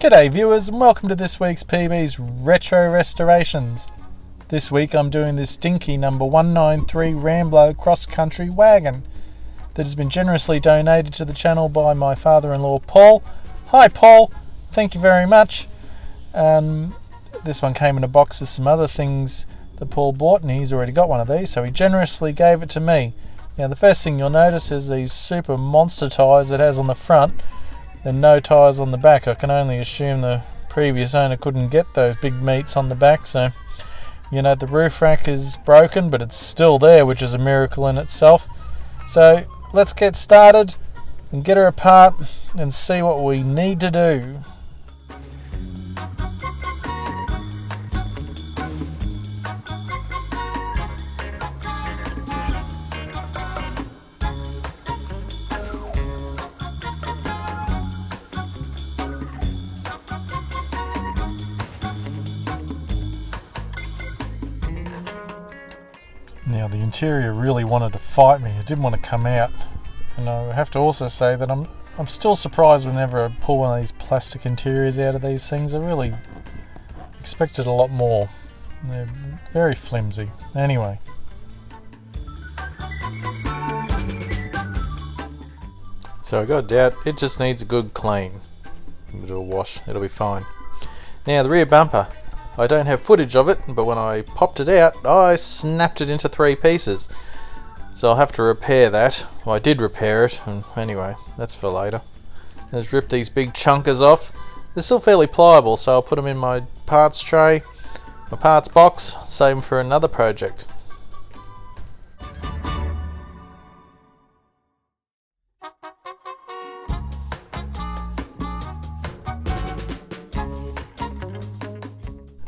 G'day viewers and welcome to this week's PB's Retro Restorations. This week I'm doing this Dinky number 193 Rambler cross-country wagon that has been generously donated to the channel by my father-in-law Paul. Hi Paul, thank you very much. This one came in a box with some other things that Paul bought, and he's already got one of these, so he generously gave it to me. Now the first thing you'll notice is these super monster tyres it has on the front and no tyres on the back. I can only assume the previous owner couldn't get those big meats on the back, so you know the roof rack is broken, but it's still there, which is a miracle in itself. So let's get started and get her apart and see what we need to do. Now the interior really wanted to fight me. It didn't want to come out, and I have to also say that I'm still surprised whenever I pull one of these plastic interiors out of these things. I really expected a lot more. They're very flimsy. Anyway, so I got a doubt. It just needs a good clean. Give it a wash. It'll be fine. Now the rear bumper. I don't have footage of it, but when I popped it out, I snapped it into 3 pieces. So I'll have to repair that. Well, I did repair it, and anyway, that's for later. Let's rip these big chunkers off. They're still fairly pliable, so I'll put them in my parts tray, my parts box, save them for another project.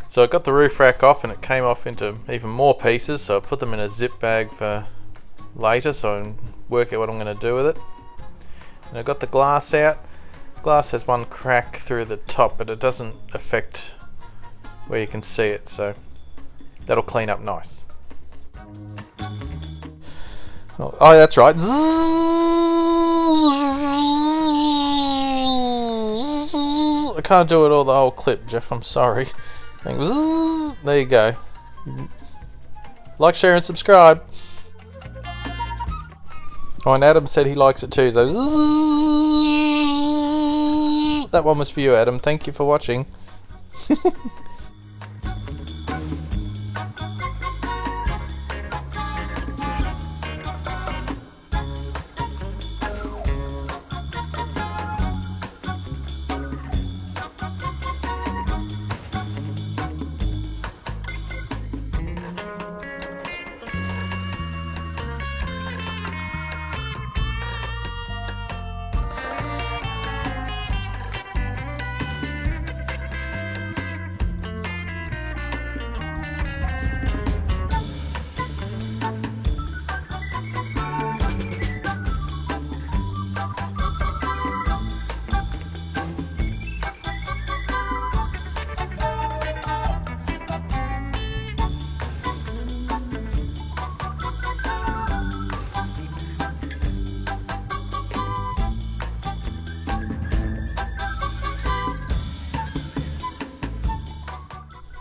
So I got the roof rack off and it came off into even more pieces, so I put them in a zip bag for later so I can work out what I'm going to do with it. And I got the glass out. Glass has one crack through the top, but it doesn't affect where you can see it, so that'll clean up nice. Oh, that's right. I can't do it all the whole clip, Jeff, I'm sorry. There you go. Like, share and subscribe. Oh, and Adam said he likes it too, so that one was for you, Adam. Thank you for watching.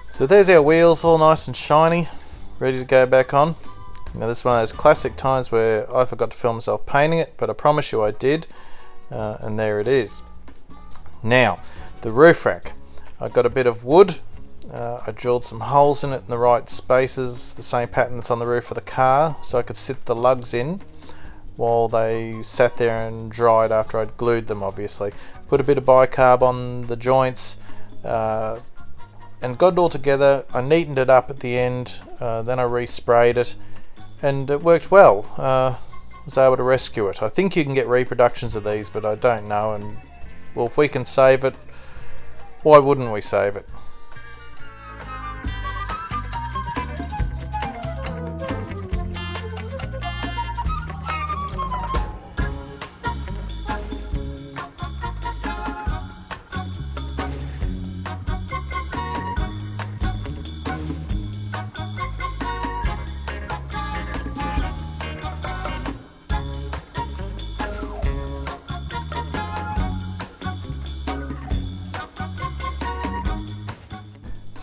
So there's our wheels, all nice and shiny, ready to go back on. Now this is one of those classic times where I forgot to film myself painting it, but I promise you I did, and there it is. Now, the roof rack. I got a bit of wood, I drilled some holes in it in the right spaces, the same pattern that's on the roof of the car, so I could sit the lugs in while they sat there and dried after I'd glued them, obviously. Put a bit of bicarb on the joints, and got it all together. I neatened it up at the end, then I resprayed it, and it worked well. Was able to rescue it. I think you can get reproductions of these, but I don't know, and well, if we can save it, why wouldn't we save it?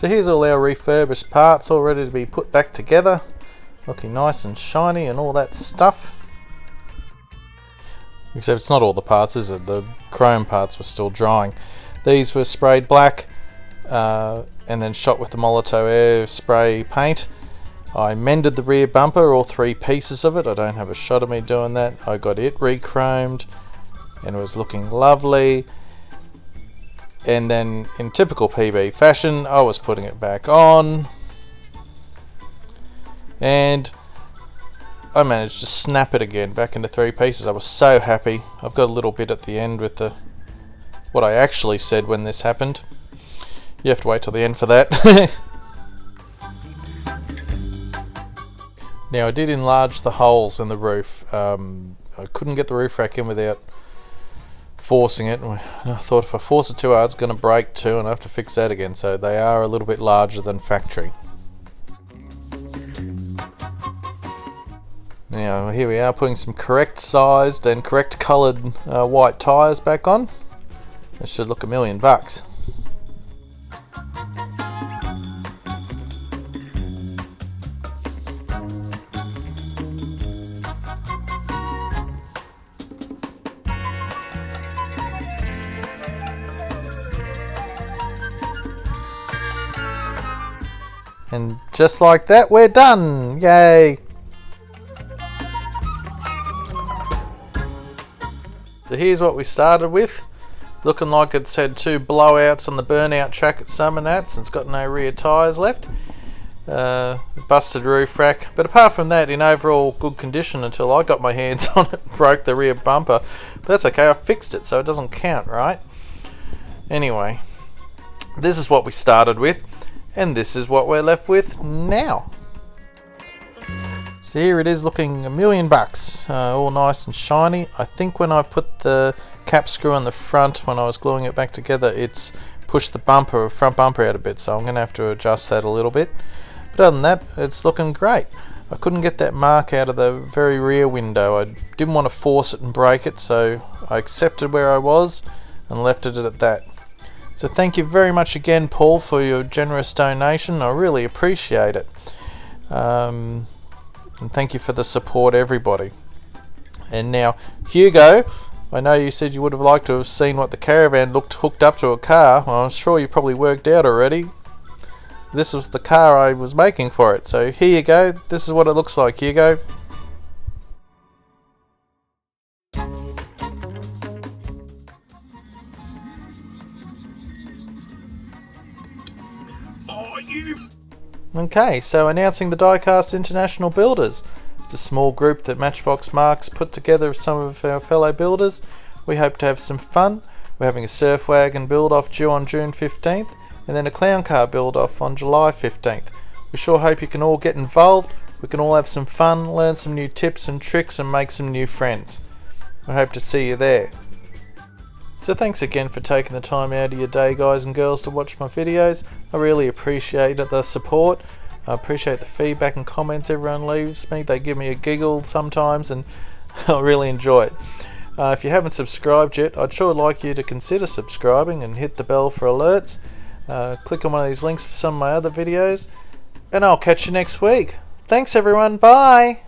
So here's all our refurbished parts all ready to be put back together, looking nice and shiny and all that stuff. Except it's not all the parts, is it? The chrome parts were still drying. These were sprayed black and then shot with the Molotov air spray paint. I mended the rear bumper, all 3 pieces of it. I don't have a shot of me doing that. I got it re-chromed and it was looking lovely. And then in typical PB fashion, I was putting it back on and I managed to snap it again back into 3 pieces. I was so happy. I've got a little bit at the end with what I actually said when this happened. You have to wait till the end for that. Now I did enlarge the holes in the roof. I couldn't get the roof rack in without forcing it. I thought if I force it too hard it's going to break too and I have to fix that again. So they are a little bit larger than factory. Now here we are putting some correct sized and correct coloured white tyres back on. This should look $1 million. And just like that, we're done! Yay! So here's what we started with. Looking like it's had 2 blowouts on the burnout track at Summernats. It's got no rear tyres left. Busted roof rack. But apart from that, in overall good condition until I got my hands on it. Broke the rear bumper. But that's okay, I fixed it so it doesn't count, right? Anyway, this is what we started with. And this is what we're left with now. So here it is looking $1 million, all nice and shiny. I think when I put the cap screw on the front, when I was gluing it back together, it's pushed the front bumper out a bit, so I'm going to have to adjust that a little bit. But other than that, it's looking great. I couldn't get that mark out of the very rear window. I didn't want to force it and break it, so I accepted where I was and left it at that. So thank you very much again, Paul, for your generous donation. I really appreciate it. And thank you for the support, everybody. And now, Hugo, I know you said you would have liked to have seen what the caravan looked hooked up to a car. Well, I'm sure you probably worked out already. This was the car I was making for it. So here you go. This is what it looks like, Hugo. Okay, so announcing the Diecast International Builders. It's a small group that Matchbox Marks put together with some of our fellow builders. We hope to have some fun. We're having a surf wagon build off due on June 15th and then a clown car build off on July 15th. We sure hope you can all get involved. We can all have some fun, learn some new tips and tricks and make some new friends. I hope to see you there. So thanks again for taking the time out of your day, guys and girls, to watch my videos. I really appreciate the support. I appreciate the feedback and comments everyone leaves me. They give me a giggle sometimes and I really enjoy it. If you haven't subscribed yet, I'd sure like you to consider subscribing and hit the bell for alerts. Click on one of these links for some of my other videos and I'll catch you next week. Thanks everyone, bye!